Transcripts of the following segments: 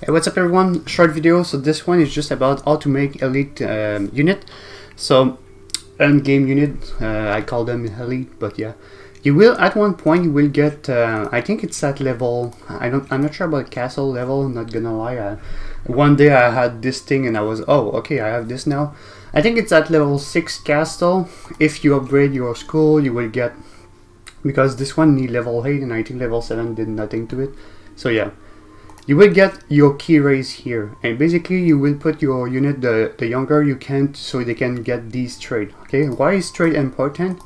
Hey, what's up everyone? Short video. So this one is just about how to make elite unit. So end game unit, I call them elite, but yeah, you will at one point you will get. I think it's at level. I'm not sure about castle level. Not gonna lie. One day I had this thing and I was okay. I have this now. I think it's at level 6 castle. If you upgrade your school, you will get, because this one need level 8 and I think level 7 did nothing to it. So yeah. You will get your key raise here, and basically you will put your unit the younger you can, so they can get these trade. Okay, why is trade important?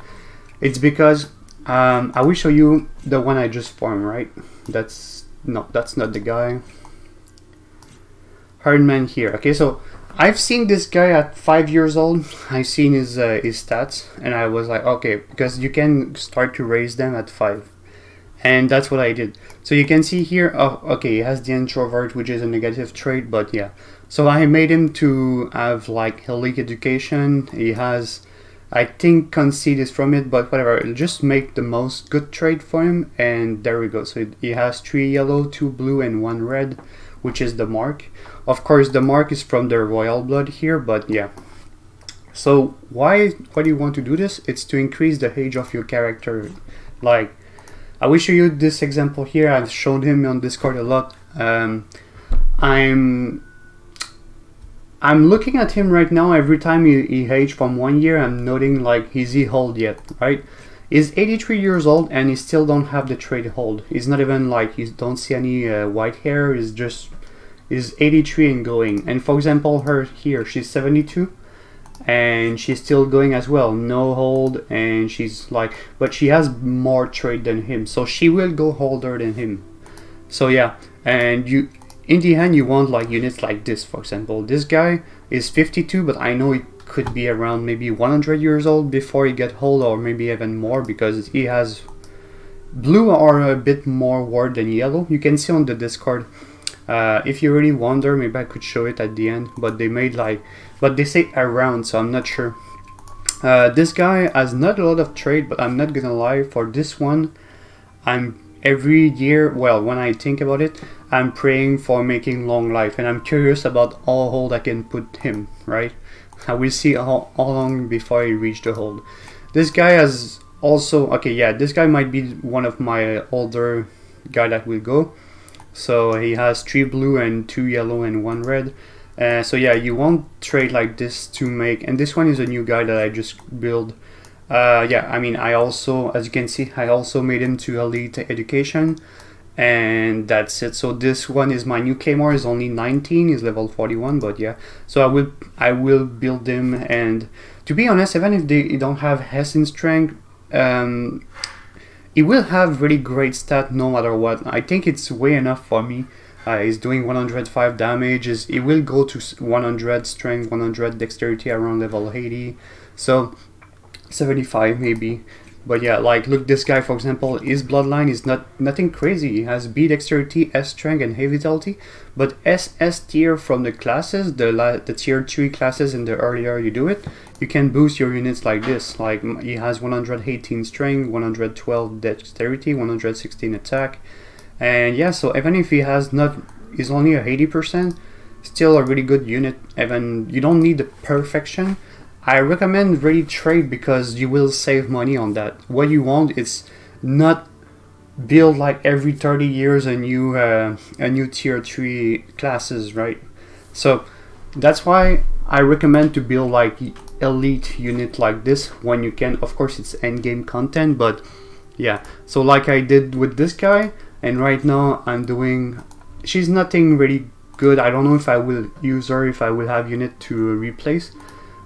It's because I will show you the one I just formed, right? That's not the guy. Herdman here. Okay, so I've seen this guy at 5 years old. I've seen his stats, and I was like, okay, because you can start to raise them at 5. And that's what I did. So you can see here, okay, he has the introvert, which is a negative trait, but yeah. So I made him to have like elite education. He has, I think conceit is from it, but whatever. Just make the most good trait for him, and there we go. So he has 3 yellow, 2 blue, and 1 red, which is the mark. Of course, the mark is from the royal blood here, but yeah. So why do you want to do this? It's to increase the age of your character. Like, I will show you this example here. I've shown him on Discord a lot. I'm looking at him right now. Every time he aged from 1 year, I'm noting like, is he old yet, right? He's 83 years old and he still don't have the trait hold. He's not even like, you don't see any white hair. He's 83 and going. And for example, her here, she's 72. And she's still going as well, no hold, and she's like, but she has more trade than him, so she will go older than him. So yeah, and you, in the end, you want like units like this. For example, this guy is 52, but I know he could be around maybe 100 years old before he get hold, or maybe even more, because he has blue or a bit more word than yellow. You can see on the Discord. If you really wonder, maybe I could show it at the end, but they made like, but they say around, so I'm not sure. This guy has not a lot of trade, but I'm not gonna lie, for this one, I'm every year, well, when I think about it, I'm praying for making long life, and I'm curious about how old I can put him, right? I will see how long before I reach the hold. This guy has also, okay, yeah, this guy might be one of my older guy that will go. So he has 3 blue and 2 yellow and 1 red. So yeah, you want trade like this to make, and this one is a new guy that I just built. Yeah, I mean, I also, as you can see, I also made him to elite education, and that's it. So this one is my new Claymore, is only 19, is level 41, but yeah. So I will build him, and to be honest, even if they don't have S in strength, he will have really great stat no matter what. I think it's way enough for me. He's doing 105 damage. He will go to 100 strength, 100 dexterity around level 80. So 75 maybe. But yeah, like look, this guy for example, his bloodline is nothing crazy. He has B dexterity, S strength, and heavy vitality. But SS tier from the classes, the tier 3 classes, and the earlier you do it, you can boost your units like this. Like he has 118 strength, 112 dexterity, 116 attack, and yeah. So even if he has not, he's only a 80%, still a really good unit. Even you don't need the perfection. I recommend really trade because you will save money on that. What you want is not build like every 30 years a new tier 3 classes, right? So that's why I recommend to build like elite unit like this when you can. Of course it's end game content, but yeah. So like I did with this guy, and right now I'm doing, she's nothing really good. I don't know if I will use her, if I will have unit to replace.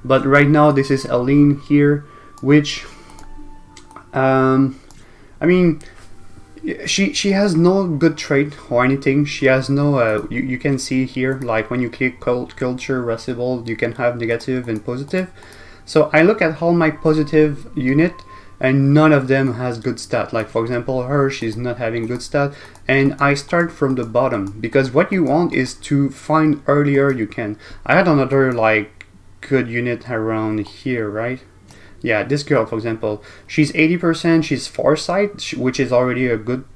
But right now this is Aline here, which I mean, she has no good trait or anything. She has no you can see here, like when you click culture receivable, you can have negative and positive. So I look at all my positive unit and none of them has good stat. Like for example her, she's not having good stat, and I start from the bottom, because what you want is to find earlier you can. I had another like good unit around here, right? Yeah, this girl for example, she's 80%, she's foresight, which is already a good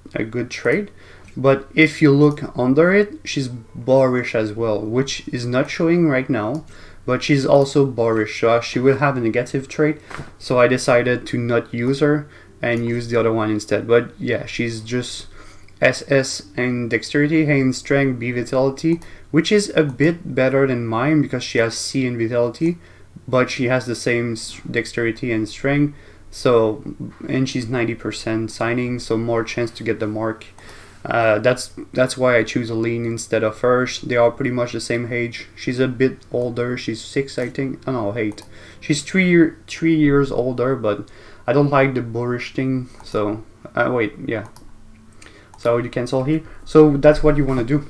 trait, But if you look under it, she's boorish as well, which is not showing right now, but she's also boorish, so she will have a negative trait, so I decided to not use her and use the other one instead. But yeah, she's just SS and dexterity, A in strength, B vitality, which is a bit better than mine because she has C in vitality, but she has the same dexterity and strength, so, and she's 90% signing, so more chance to get the mark. That's why I choose Aline instead of her. They are pretty much the same age. She's a bit older. She's 6, I think. Oh no, 8. She's 3 years older, but I don't like the boorish thing. So wait, yeah. So you cancel here. So that's what you want to do.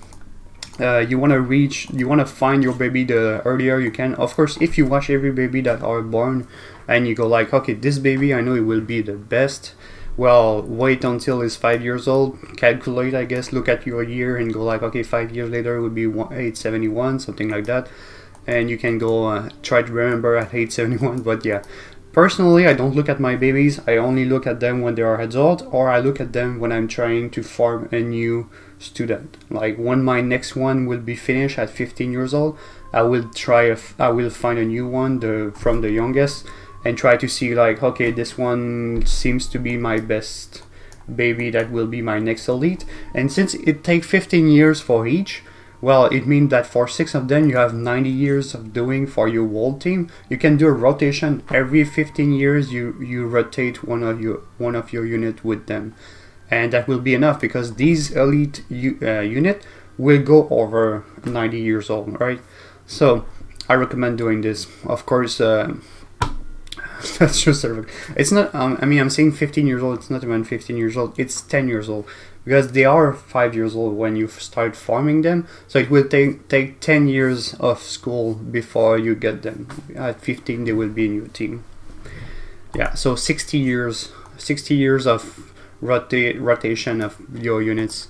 You want to find your baby the earlier you can. Of course, if you watch every baby that are born, and you go like, okay, this baby I know it will be the best. Well, wait until it's 5 years old, calculate, I guess, look at your year and go like, okay, 5 years later it would be 871, something like that. And you can go try to remember at 871, but yeah. Personally, I don't look at my babies, I only look at them when they are adult, or I look at them when I'm trying to form a new student. Like when my next one will be finished at 15 years old, I will find a new one from the youngest, and try to see like, okay, this one seems to be my best baby that will be my next elite. And since it takes 15 years for each, well, it means that for 6 of them you have 90 years of doing for your whole team. You can do a rotation every 15 years. You rotate one of your unit with them, and that will be enough because these elite unit will go over 90 years old, right? So I recommend doing this. Of course, that's just it's not. I mean, I'm saying 15 years old. It's not even 15 years old. It's 10 years old because they are 5 years old when you start farming them. So it will take 10 years of school before you get them. At 15, they will be in your team. Yeah. So 60 years of rotation of your units.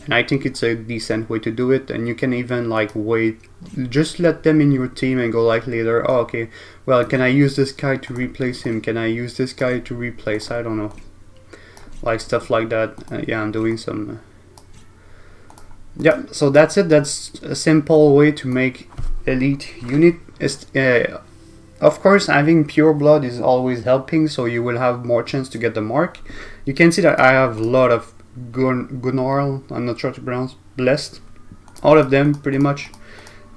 And I think it's a decent way to do it, and you can even like wait, just let them in your team and go like later, oh okay, well, can I use this guy to replace him, can I use this guy to replace, I don't know, like stuff like that. Yeah, I'm doing some yeah, so that's it. That's a simple way to make elite unit. Of course, having pure blood is always helping, so you will have more chance to get the mark. You can see that I have a lot of Gunnar, I'm not sure to pronounce, blessed, all of them pretty much.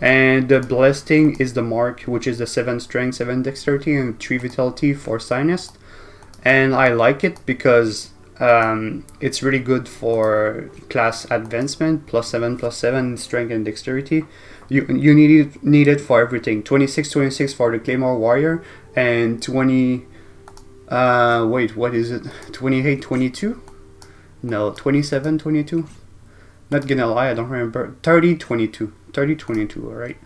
And the blessed thing is the mark, which is the 7 strength, 7 dexterity, and 3 vitality for Sinest. And I like it because it's really good for class advancement, +7/+7 strength and dexterity. You need it for everything. 26/26 for the Claymore Warrior, and 20 wait, what is it, 28/22? No, 27/22? Not gonna lie, I don't remember. 30/22. 30/22, alright.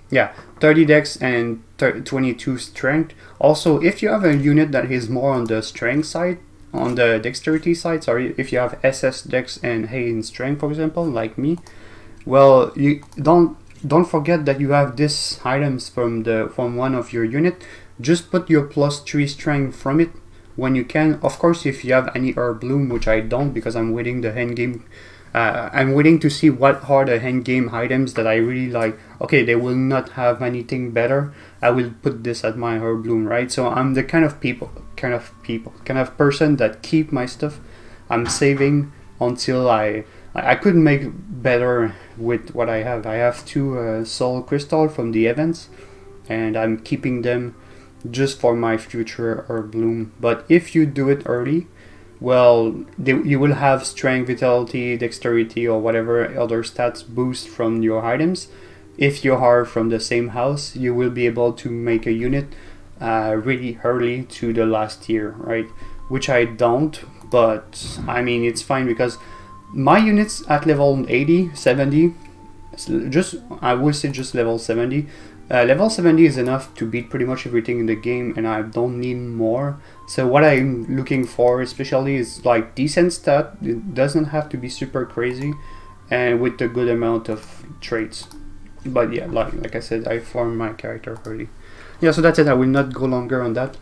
Yeah, 30 dex and 22 strength. Also, if you have a unit that is more on the strength side, on the dexterity side, sorry, if you have SS dex and A in strength, for example, like me, well, you don't forget that you have these items from one of your unit. Just put your +3 strength from it when you can. Of course, if you have any herb bloom, which I don't because I'm waiting the end game. I'm waiting to see what are the end game items that I really like. Okay, they will not have anything better. I will put this at my herb bloom, right? So I'm the kind of person that keep my stuff. I'm saving until I could make better with what I have. I have 2 soul crystal from the events, and I'm keeping them just for my future herb bloom. But if you do it early, well, you will have strength, vitality, dexterity, or whatever other stats boost from your items. If you are from the same house, you will be able to make a unit really early to the last tier, right? Which I don't, but I mean, it's fine because my units at level 80, 70, I will say just level 70. Level 70 is enough to beat pretty much everything in the game, and I don't need more. So what I'm looking for especially is like decent stat. It doesn't have to be super crazy, and with a good amount of traits. But yeah, like I said, I formed my character early. Yeah, so that's it. I will not go longer on that.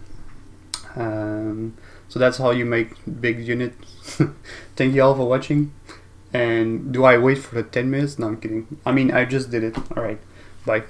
So that's how you make big unit. Thank you all for watching. And do I wait for the 10 minutes? No, I'm kidding. I mean, I just did it. Alright, bye.